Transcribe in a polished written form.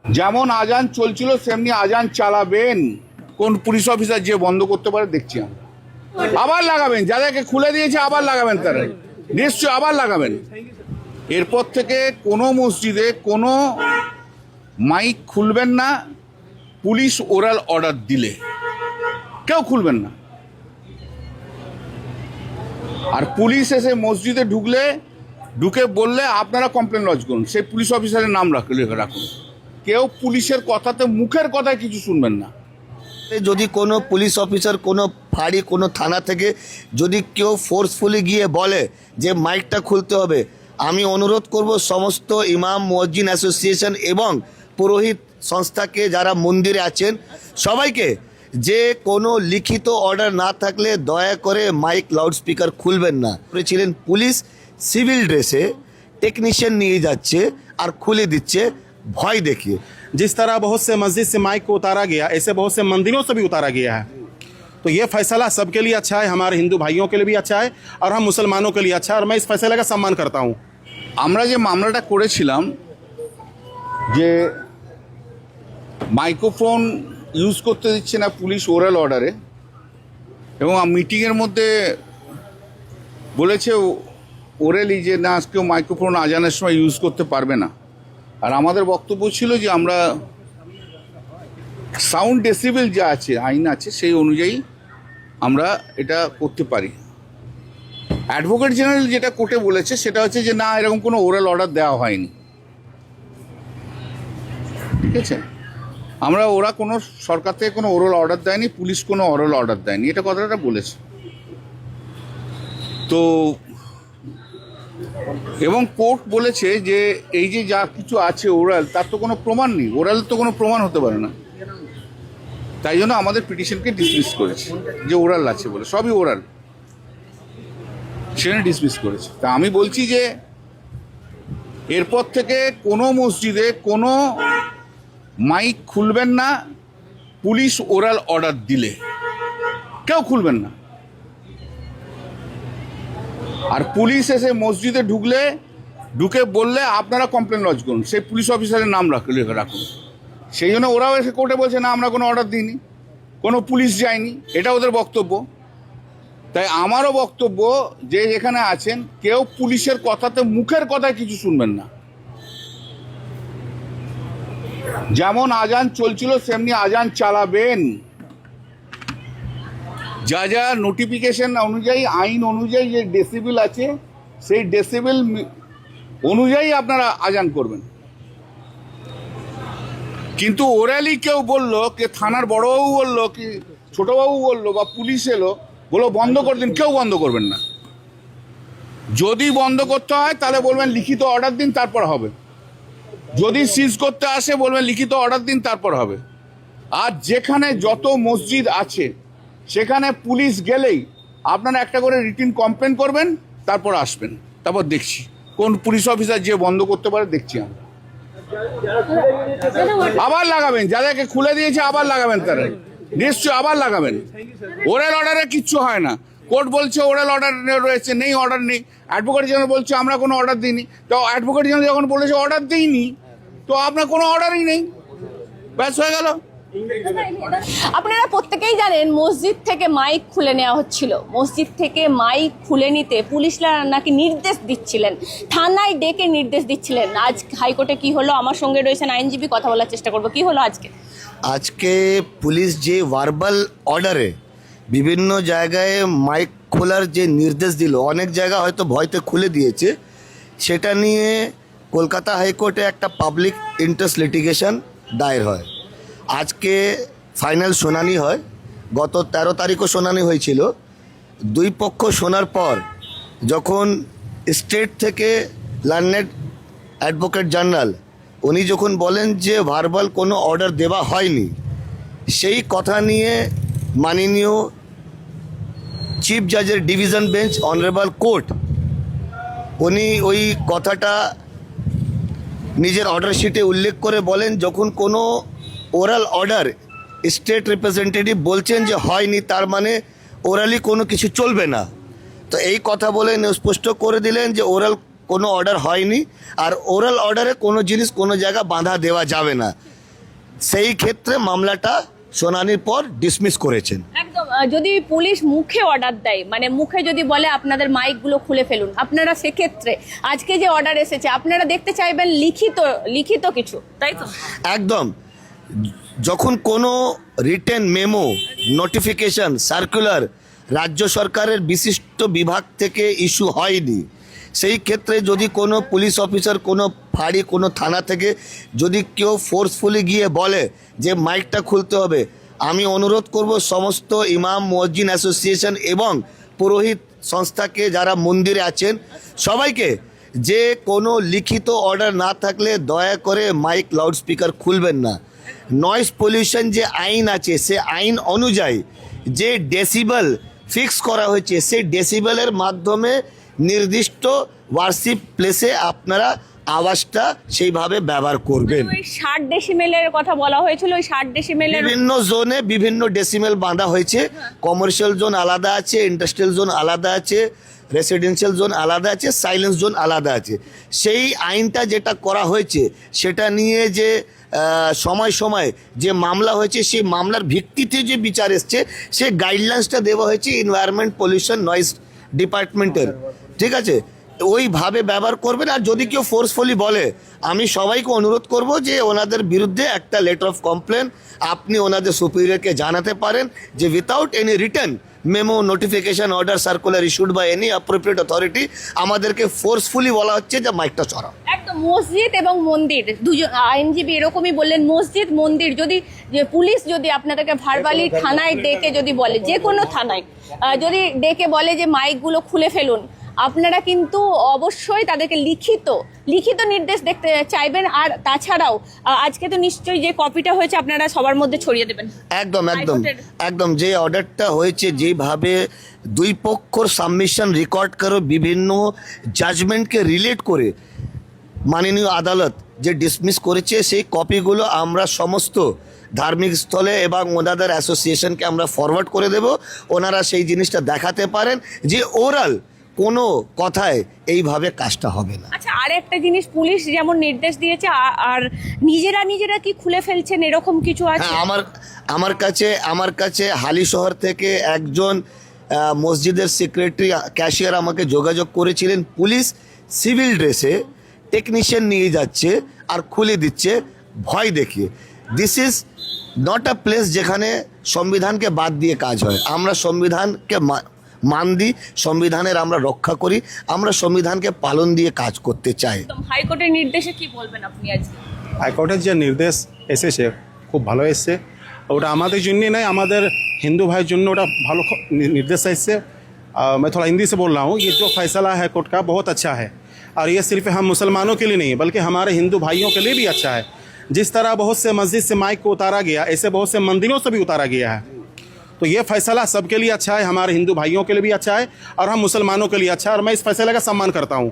যেমন আজান চলছিল সেমনি আজান চালাবেন। কোন পুলিশ অফিসার যে বন্ধ করতে পারে দেখছি আমরা। আবার লাগাবেন, যাদেরকে খুলে দিয়েছে আবার লাগাবেন, তারা নিশ্চয়ই আবার লাগাবেন। এরপর থেকে কোনো মসজিদে কোনো মাইক খুলবেন না, পুলিশ ওরাল অর্ডার দিলে কেউ খুলবেন না। আর পুলিশ এসে মসজিদে ঢুকে বললে আপনারা কমপ্লেন লজ করুন, সেই পুলিশ অফিসারের নাম রাখুন। কেউ পুলিশের কথাতে মুখের কথায় কিছু শুনবেন না। যদি কোনো পুলিশ অফিসার কোনো ফাঁড়ি কোনো থানা থেকে যদি কেউ ফোর্সফুলি গিয়ে বলে যে মাইকটা খুলতে হবে, আমি অনুরোধ করব সমস্ত ইমাম মুয়াজ্জিন অ্যাসোসিয়েশন এবং পুরোহিত সংস্থাকে যারা মন্দিরে আছেন সবাইকে, যে কোনো লিখিত অর্ডার না থাকলে দয়া করে মাইক লাউডস্পিকার খুলবেন না। ছিলেন পুলিশ সিভিল ড্রেসে টেকনিশিয়ান নিয়ে যাচ্ছে আর খুলে দিচ্ছে ভয় দেখিয়ে। जिस तरह बहुत से मस्जिद से माइक को उतारा गया, ऐसे बहुत से मंदिरों से भी उतारा गया है। तो ये फैसला सबके लिए अच्छा है, हमारे हिंदू भाइयों के लिए भी अच्छा है और हम मुसलमानों के लिए अच्छा है, और मैं इस फैसले का सम्मान करता हूँ। আমরা যে মামলাটা করেছিলাম যে মাইক্রোফোন ইউজ করতে দিচ্ছে না পুলিশ ওরাল অর্ডারে, এবং মিটিংয়ের মধ্যে বলেছে ওরালি যে না কেউ মাইক্রোফোন আজানের সময় ইউজ করতে পারবে না। আর আমাদের বক্তব্য ছিল যে আমরা সাউন্ড ডেসিবেল যা আছে আইন আছে সেই অনুযায়ী আমরা এটা করতে পারি। অ্যাডভোকেট জেনারেল যেটা কোর্টে বলেছে সেটা হচ্ছে যে না, এরকম কোনো ওরাল অর্ডার দেওয়া হয়নি। ঠিক আছে, ওরা কোনো সরকার থেকে কোনো ওরাল অর্ডার দেয়নি, পুলিশ কোনো ওরাল অর্ডার দেয়নি, এটা কথাটা বলেছে। তো এবং কোর্ট বলেছে যে এই যে যা কিছু আছে ওরাল, তার তো কোনো প্রমাণ নেই, ওরাল তো কোনো প্রমাণ হতে পারে না। তাই জন্য আমাদের পিটিশনকে ডিসমিস করেছে যে ওরাল আছে বলে, সবই ওরাল, সেখানে ডিসমিস করেছে। তা আমি বলছি যে এরপর থেকে কোনো মসজিদে কোনো মাইক খুলবেন না, পুলিশ ওরাল অর্ডার দিলে কেউ খুলবেন না। আর পুলিশ এসে মসজিদে ঢুকে বললে আপনারা কমপ্লেন লজ করুন, সেই পুলিশ অফিসারের নাম রাখুন। সেই জন্য ওরাও এসে কোর্টে বলছে না আমরা কোনো অর্ডার দিইনি, কোনো পুলিশ যায়নি, এটা ওদের বক্তব্য। তাই আমারও বক্তব্য যে যেখানে আছেন কেউ পুলিশের কথাতে মুখের কথায় কিছু শুনবেন না। যেমন আজান চলছিল সেমনি আজান চালাবেন। যা নোটিফিকেশন অনুযায়ী, আইন অনুযায়ী যে ডেসিবেল আছে সেই ডেসিবেল অনুযায়ী আপনারা আজান করবেন। কিন্তু ওরালি কেউ বললো, কে থানার বড়বাবু বললো, কি ছোটবাবু বললো, বা পুলিশ এলো বলো বন্ধ করে দিন, কেউ বন্ধ করবেন না। যদি বন্ধ করতে হয় তাহলে বলবেন লিখিত অর্ডার দিন, তারপর হবে। যদি সিজ করতে আসে বলবেন লিখিত অর্ডার দিন, তারপর হবে। আর যেখানে যত মসজিদ আছে সেখানে পুলিশ গেলেই আপনারা একটা করে রিটিন কমপ্লেন করবেন, তারপর আসবেন, তারপর দেখছি কোন পুলিশ অফিসার যে বন্ধ করতে পারে দেখছি আমরা। আবার লাগাবেন, যাদেরকে খুলে দিয়েছে আবার লাগাবেন, তারা নিশ্চয়ই আবার লাগাবেন। ওরাল অর্ডারে কিচ্ছু হয় না। কোর্ট বলছে ওরাল অর্ডার রয়েছে, নেই, অর্ডার নেই। অ্যাডভোকেট জেনারেল বলছে আমরা কোনো অর্ডার দিইনি। তো অ্যাডভোকেট জেনারেল যখন বলেছে অর্ডার দিইনি, তো আপনার কোনো অর্ডারই নেই, ব্যাস হয়ে গেল। আপনারা প্রত্যেকেই জানেন মসজিদ থেকে মাইক খুলে নেওয়া হচ্ছিল। মসজিদ থেকে মাইক খুলে নিতে পুলিশরা নাকি নির্দেশ দিচ্ছিলেন, থানায় ডেকে নির্দেশ দিচ্ছিলেন। আজ হাইকোর্টে কি হলো? আমার সঙ্গে রয়েছেন আইনজীবী, কথা বলার চেষ্টা করবো। কি হলো আজকে পুলিশ যে ভার্বাল অর্ডারে বিভিন্ন জায়গায় মাইক খোলার যে নির্দেশ দিল, অনেক জায়গা হয়তো ভয়তে খুলে দিয়েছে, সেটা নিয়ে কলকাতা হাইকোর্টে একটা পাবলিক ইন্টারেস্ট লিটিগেশন দায়ের হয়। আজকে ফাইনাল শুনানি হয়। গত 13 তারিখও শুনানি হয়েছিল। দুই পক্ষ শোনার পর যখন স্টেট থেকে লার্নেড অ্যাডভোকেট জেনারেল উনি যখন বলেন যে ভার্বাল কোনো অর্ডার দেওয়া হয়নি, সেই কথা নিয়ে মাননীয় চিফ জাজের ডিভিশন বেঞ্চ অনারেবল কোর্ট উনি ওই কথাটা নিজের অর্ডার শিটে উল্লেখ করে বলেন, যখন কোনো ওরাল অর্ডার স্টেট রিপ্রেজেন্টেটিভ বলছেন যে হয়নি, তার মানে ওরালি কোনো কিছু চলবে না। তো এই কথা বলে স্পষ্ট করে দিলেন যে ওরাল কোনো অর্ডার হয়নি, আর ওরাল অর্ডারে কোনো জিনিস কোনো জায়গা বাঁধা দেওয়া যাবে না। সেই ক্ষেত্রে মামলাটা শুনানির পর ডিসমিস করেছেন। একদম যদি পুলিশ মুখে অর্ডার দেয়, মানে মুখে যদি বলে আপনাদের মাইকগুলো খুলে ফেলুন, আপনারা সেক্ষেত্রে আজকে যে অর্ডার এসেছে আপনারা দেখতে চাইবেন লিখিত কিছু, তাই তো? একদম, যখন কোনো রিটেন মেমো, নোটিফিকেশন, সার্কুলার রাজ্য সরকারের বিশিষ্ট বিভাগ থেকে ইস্যু হয়নি, সেই ক্ষেত্রে যদি কোনো পুলিশ অফিসার, কোনো ফাঁড়ি, কোনো থানা থেকে যদি কেউ ফোর্সফুলি গিয়ে বলে যে মাইকটা খুলতে হবে, আমি অনুরোধ করব সমস্ত ইমাম, মুয়াজ্জিন অ্যাসোসিয়েশন এবং পুরোহিত সংস্থাকে যারা মন্দিরে আছেন সবাইকে, যে কোনো লিখিত অর্ডার না থাকলে দয়া করে মাইক, লাউডস্পিকার খুলবেন না। নয়েজ পলিউশন যে আইন আছে, সে আইন অনুযায়ী যে ডেসিবেল ফিক্স করা হয়েছে, সেই ডেসিবেলের মাধ্যমে নির্দিষ্ট ওয়ার্শিপ প্লেসে আপনারা আওয়াজটা সেইভাবে ব্যবহার করবেন। ওই 60 ডেসিমেলের কথা বলা হয়েছিল, ওই 60 ডেসিমেলের বিভিন্ন জোনে বিভিন্ন ডেসিমেল বাঁধা হয়েছে। কমার্শিয়াল জোন আলাদা আছে, ইন্ডাস্ট্রিয়াল জোন আলাদা আছে, রেসিডেন্সিয়াল জোন আলাদা আছে, সাইলেন্স জোন আলাদা আছে। সেই আইনটা যেটা করা হয়েছে সেটা নিয়ে যে সময় সময় যে মামলা হয়েছে, সেই মামলার ভিত্তিতে যে বিচার এসছে, সেই গাইডলাইন্সটা দেওয়া হয়েছে এনভায়রনমেন্ট, পলিউশন, নয়েজ ডিপার্টমেন্টের। ঠিক আছে, ওইভাবে ব্যবহার করবেন। আর যদি কেউ ফোর্সফুলি বলে, আমি সবাইকে অনুরোধ করব যে ওনাদের বিরুদ্ধে একটা লেটার অফ কমপ্লেন আপনি ওনাদের সুপিরিয়রকে জানাতে পারেন যে without any return memo, notification, order, circular issued by any appropriate authority, আমাদেরকে ফোর্সফুলি বলা হচ্ছে যে মাইকটা চড়াও। একদম মসজিদ এবং মন্দির, দুজন আইনজীবী এরকমই বললেন, মসজিদ মন্দির যদি যে পুলিশ যদি আপনাদেরকে ভার্বালি থানায় ডেকে যদি বলে, যে কোনো থানায় যদি ডেকে বলে যে মাইকগুলো খুলে ফেলুন, আপনারা কিন্তু অবশ্যই তাদেরকে লিখিত নির্দেশ দেখতে চাইবেন। আর তাছাড়াও আজকে তো নিশ্চয়ই যে কপিটা হয়েছে আপনারা সবার মধ্যে ছড়িয়ে দেবেন। একদম একদম একদম, যে অর্ডারটা হয়েছে, যেভাবে দুই পক্ষর সাবমিশন রেকর্ড করে বিভিন্ন জাজমেন্টকে রিলেট করে মাননীয় আদালত যে ডিসমিস করেছে, সেই কপিগুলো আমরা সমস্ত ধার্মিক স্থলে এবং ওনাদের অ্যাসোসিয়েশনকে আমরা ফরওয়ার্ড করে দেব। ওনারা সেই জিনিসটা দেখাতে পারেন যে ওরাল কোনো কথায় এইভাবে কাজটা হবে না। আচ্ছা, আর একটা জিনিস, পুলিশ যেমন নির্দেশ দিয়েছে আর নিজেরা কি খুলে ফেলছেন এরকম কিছু আছে? হ্যাঁ, আমার কাছে হালি শহর থেকে একজন মসজিদের সেক্রেটারি, ক্যাশিয়ার আমাকে যোগাযোগ করেছিলেন। পুলিশ সিভিল ড্রেসে টেকনিশিয়ান নিয়ে যাচ্ছে আর খুলে দিচ্ছে ভয় দেখিয়ে। This is not a place যেখানে সংবিধানকে বাদ দিয়ে কাজ হয়। আমরা সংবিধানকে মান দিই, সংবিধানের আমরা রক্ষা করি, আমরা সংবিধানকে পালন দিয়ে কাজ করতে চাই। হাইকোর্টের নির্দেশে কি বলবেন আপনি আজকে? হাইকোর্টের যে নির্দেশ এসেছে খুব ভালো এসছে। ওটা আমাদের জন্যই নয়, আমাদের हिंदू भाई जন্য ওটা ভালো निर्देश এসছে। मैं थोड़ा हिंदी से बोल रहा हूँ, ये जो फैसला है कोर्ट का बहुत अच्छा है, और ये सिर्फ हम मुसलमानों के लिए नहीं बल्कि हमारे हिंदू भाइयों के लिए भी अच्छा है। जिस तरह बहुत से मस्जिद से माइक को उतारा गया, ऐसे बहुत से मंदिरों से भी उतारा गया है। तो ये फैसला सबके लिए अच्छा है, हमारे हिंदू भाइयों के लिए भी अच्छा है और हम मुसलमानों के लिए अच्छा है, और मैं इस फैसले का सम्मान करता हूँ।